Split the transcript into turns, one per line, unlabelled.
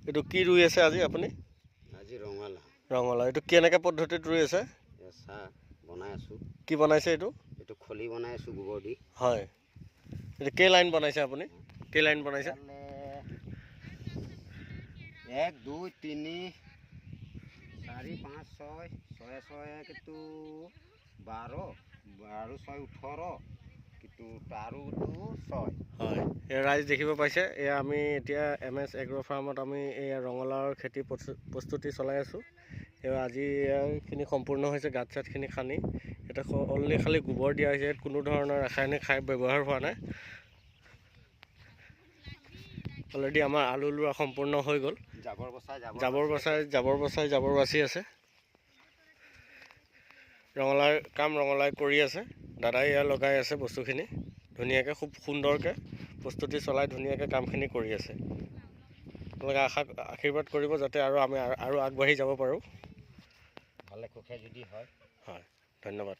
এইটো কি ৰুই আছে আজি আপুনি?
আজি ৰঙালাও।
ৰঙালাও এইটো কেনেকৈ পদ্ধতিত ৰুই আছে?
চাহ বনাই আছোঁ।
কি বনাইছে এইটো?
এইটো খলি বনাই আছোঁ গোবৰ দি।
হয়, এইটো কেই লাইন বনাইছে আপুনি? কেই লাইন বনাইছে?
1 2 3 4 5 6 6 6 কিন্তু 12 12 6 18 কিন্তু তাৰো 6।
হয়, এই ৰাইজ দেখিব পাইছে, এয়া আমি এতিয়া MS এগ্ৰ ফাৰ্মত আমি এই ৰঙালাওৰ খেতি প্ৰস্তুতি চলাই আছোঁ। এয়া আজি এইখিনি সম্পূৰ্ণ হৈছে, গাঁত চাতখিনি খান্দি এটা অনলি খালি গোবৰ দিয়া হৈছে, ইয়াত কোনো ধৰণৰ ৰাসায়নিক সাৰ ব্যৱহাৰ হোৱা নাই। অলৰেডি আমাৰ আলু ৰোৱা সম্পূৰ্ণ হৈ গ'ল। জাবৰ বাচি আছে। ৰঙালাওৰ কাম ৰঙালাও কৰি আছে, দাদাই এয়া লগাই আছে বস্তুখিনি ধুনীয়াকৈ, খুব সুন্দৰকৈ প্ৰস্তুতি চলাই ধুনীয়াকৈ কামখিনি কৰি আছে। আপোনালোকে আশীৰ্বাদ কৰিব যাতে আমি আৰু আগবাঢ়ি যাব পাৰোঁ।
ভালে কুশলে যদি হয়।
হয়, ধন্যবাদ।